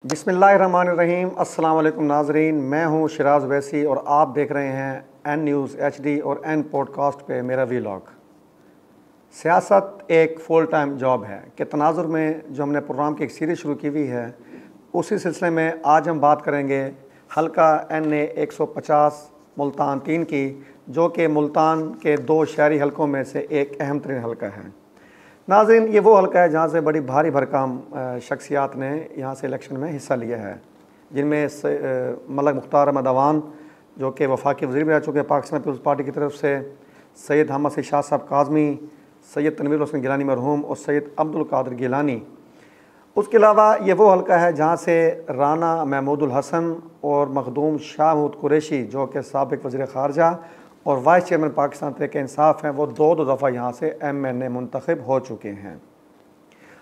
बिस्मिल्लाहिर्रहमानिर्रहीम। अस्सलाम वालेकुम नाजरीन, मैं हूं शिराज वैसी और आप देख रहे हैं एन न्यूज़ HD और एन पॉडकास्ट पे मेरा वीलॉग। सियासत एक फुल टाइम जॉब है कि तनाजुर में जो हमने प्रोग्राम की एक सीरीज़ शुरू की हुई है, उसी सिलसिले में आज हम बात करेंगे हल्का NA 150 मुल्तान 3 की, जो कि मुल्तान के 2 शहरी हलकों में से एक अहम तरीन हल्का है। नाज़रीन, ये वो हल्का है जहाँ से बड़ी भारी भरकम शख्सियात ने यहाँ से इलेक्शन में हिस्सा लिया है, जिनमें मलक मुख्तार अहमद अवान जो कि वफाकी वज़ीर भी रह चुके हैं पाकिस्तान पीपल्स पार्टी की तरफ से, सैयद अहमद सी शाह साहब काज़मी, सैयद तनवीर हुसैन गिलानी मरहूम और सैयद अब्दुल कादिर गिलानी। उसके अलावा ये वो हल्का है जहाँ से राना महमूदुल हसन और मखदूम शाह महमूद कुरैशी जो कि साबिक़ वज़ीर ख़ारजा और वाइस चेयरमैन पाकिस्तान तहरीक इंसाफ हैं, वो दो दफ़ा यहाँ से MNA मुंतखब हो चुके हैं।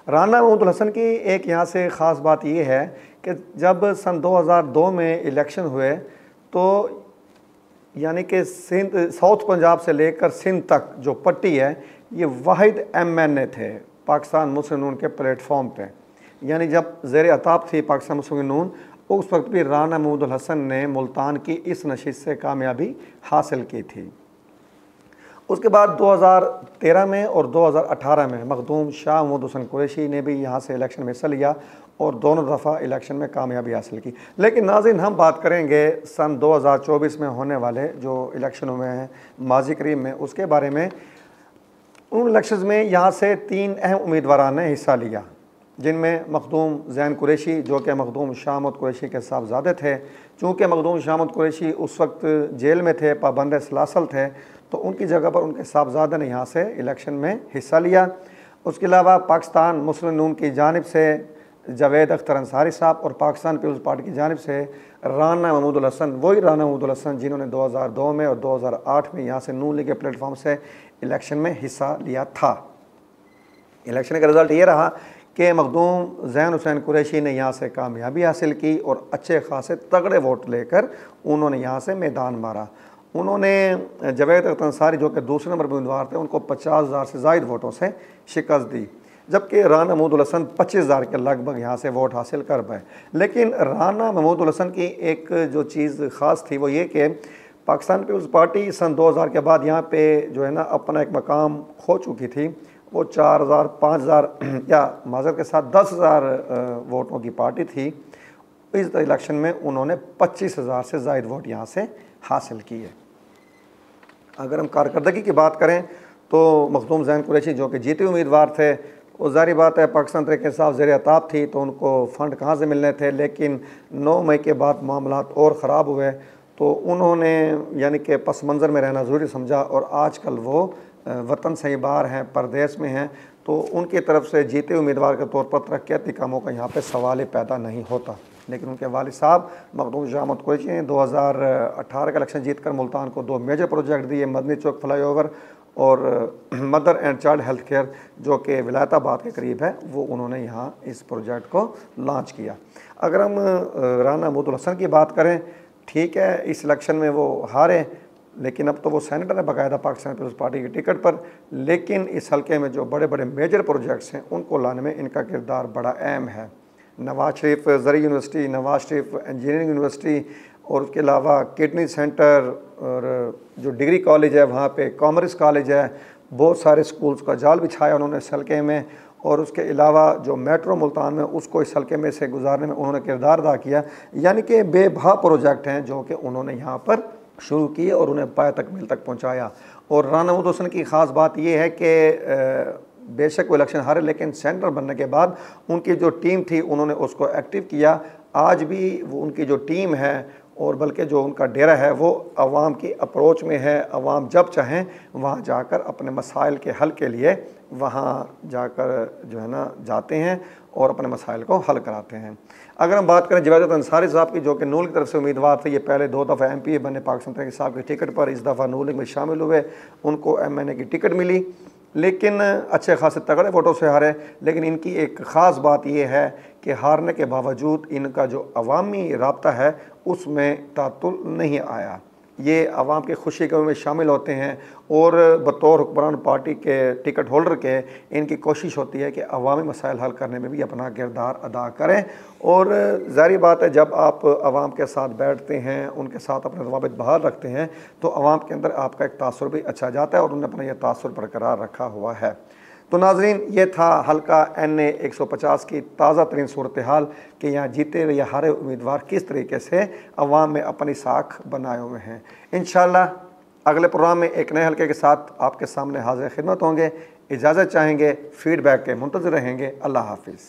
राना महमूदुल हसन की एक यहाँ से ख़ास बात ये है कि जब सन 2002 में इलेक्शन हुए तो यानी कि सिंध साउथ पंजाब से लेकर सिंध तक जो पट्टी है, ये वाहिद MNA थे पाकिस्तान मुस्लिम नून के प्लेटफॉर्म पे। यानी जब ज़ेर अताब थी पाकिस्तान मुस्लिम नून, उस वक्त भी राना महमूदुल हसन ने मुल्तान की इस नशिस्त से कामयाबी हासिल की थी। उसके बाद 2013 में और 2018 में मखदूम शाह महमूद हुसैन कुरैशी ने भी यहाँ से इलेक्शन में हिस्सा लिया और दोनों दफ़ा इलेक्शन में कामयाबी हासिल की। लेकिन नाज़रीन, हम बात करेंगे सन 2024 में होने वाले जो इलेक्शन हुए हैं माजी करीब में, उसके बारे में। उन इलेक्शन में यहाँ से 3 अहम उम्मीदवारों ने हिस्सा लिया, जिनमें मखदूम ज़ैन कुरैशी जो कि मखदूम शाह महमूद कुरैशी के साहबजादे थे। चूँकि मखदूम शाह महमूद कुरैशी उस वक्त जेल में थे, पाबंद सलासल थे, तो उनकी जगह पर उनके साहबजादे ने यहाँ से इलेक्शन में हिस्सा लिया। उसके अलावा पाकिस्तान मुस्लिम नून की जानिब से जावेद अख्तर अंसारी साहब और पाकिस्तान पीपल्स पार्टी की जानिब से राना महमूदुल हसन, वही राना महमूदुल हसन जिन्होंने 2002 में और 2008 में यहाँ से नून लीग के प्लेटफॉर्म से इलेक्शन में हिस्सा लिया था। इलेक्शन का रिज़ल्ट ये रहा कि मखदूम ज़ैन हुसैन कुरैशी ने यहाँ से कामयाबी हासिल की और अच्छे खासे तगड़े वोट लेकर उन्होंने यहाँ से मैदान मारा। उन्होंने जावेद अख्तर अंसारी जो कि दूसरे नंबर पर उम्मीदवार थे, उनको 50,000 से ज़ायद वोटों से शिकस्त दी, जबकि राना महमूदुल हसन 25,000 के लगभग यहाँ से वोट हासिल कर पाए। लेकिन राना महमूदुल हसन की एक जो चीज़ ख़ास थी वो ये कि पाकिस्तान पीपल्स पार्टी सन 2000 के बाद यहाँ पे जो है ना अपना एक मकाम खो चुकी थी। वो 4,000 5,000 या माज़रत के साथ 10,000 वोटों की पार्टी थी। इस इलेक्शन में उन्होंने 25,000 से ज़ायद वोट यहाँ से हासिल किए। अगर हम कारकर्दगी की बात करें तो मखदूम ज़ैन कुरैशी जो कि जीते उम्मीदवार थे, वो ज़ाहिर बात है पाकिस्तान तहरीक इंसाफ ज़ेर अताब थी, तो उनको फ़ंड कहाँ से मिलने थे। लेकिन 9 मई के बाद मामला और ख़राब हुए, तो उन्होंने यानी कि पस मंज़र में रहना ज़रूरी समझा और आजकल वो वतन से ही बाहर हैं, परदेश में हैं, तो उनकी तरफ से जीते उम्मीदवार के तौर पर तरक्याती कामों का यहाँ पे सवाल पैदा नहीं होता। लेकिन उनके वालिद साहब मखदूम शाह महमूद कुरैशी ने 2018 का इलेक्शन जीतकर मुल्तान को 2 मेजर प्रोजेक्ट दिए, मदनी चौक फ्लाईओवर और mother and child health care जो कि विलायताबाद के करीब है, वो उन्होंने यहाँ इस प्रोजेक्ट को लॉन्च किया। अगर हम राना महमूदुल हसन की बात करें, ठीक है इस इलेक्शन में वो हारे, लेकिन अब तो वो सेनेटर है बाकायदा पाकिस्तान पीपल्स पार्टी की टिकट पर। लेकिन इस हल्के में जो बड़े बड़े मेजर प्रोजेक्ट्स हैं उनको लाने में इनका किरदार बड़ा अहम है। नवाज शरीफ ज़री university, Nawaz Sharif engineering university और उसके अलावा किडनी सेंटर और जो डिग्री कॉलेज है वहाँ पे कॉमर्स कॉलेज है, बहुत सारे स्कूल्स का जाल बिछाया उन्होंने इस हल्के में। और उसके अलावा जो मेट्रो मुल्तान में उसको इस हल्के में से गुजारने में उन्होंने किरदार अदा किया। यानी कि बेबहा प्रोजेक्ट हैं जो कि उन्होंने यहाँ पर शुरू किए और उन्हें पाए तकमील तक पहुँचाया। और राना महमूदुल हसन की ख़ास बात यह है कि बेशक वो इलेक्शन हारे, लेकिन सेंटर बनने के बाद उनकी जो टीम थी उन्होंने उसको एक्टिव किया। आज भी वो उनकी जो टीम है और बल्कि जो उनका डेरा है वो अवाम की अप्रोच में है। अवाम जब चाहें वहाँ जाकर अपने मसाइल के हल के लिए वहाँ जाकर जो है ना जाते हैं और अपने मसाइल को हल कराते हैं। अगर हम बात करें जावेद अंसारी साहब की जो कि नून की तरफ से उम्मीदवार थे, ये पहले 2 दफ़ा MPA बने पाकिस्तान तहरीक इंसाफ की टिकट पर, इस दफ़ा नून लीग में शामिल हुए, उनको MNA की टिकट मिली, लेकिन अच्छे खासे तगड़े वोटों से हारे। लेकिन इनकी एक ख़ास बात यह है कि हारने के बावजूद इनका जो अवामी राब्ता है उसमें तातुल नहीं आया। ये आवाम की खुशी गमी में शामिल होते हैं और बतौर हुक्मरान पार्टी के टिकट होल्डर के इनकी कोशिश होती है कि अवामी मसाइल हल करने में भी अपना किरदार अदा करें। और ज़ाहिर बात है, जब आप आवाम के साथ बैठते हैं, उनके साथ अपने रवाबित बहाल रखते हैं, तो आवाम के अंदर आपका एक तासुर भी अच्छा जाता है और उन्होंने अपना यह तासुर बरकरार रखा हुआ है। तो नाजरीन, ये था हल्का NA 150 की ताज़ा तरीन सूरत हाल कि यहाँ जीते हुए या हारे उम्मीदवार किस तरीके से अवाम में अपनी साख बनाए हुए हैं। इंशाअल्लाह अगले प्रोग्राम में एक नए हल्के के साथ आपके सामने हाजिर खिदमत होंगे। इजाज़त चाहेंगे, फीडबैक के मुंतज़िर रहेंगे। अल्लाह हाफिज़।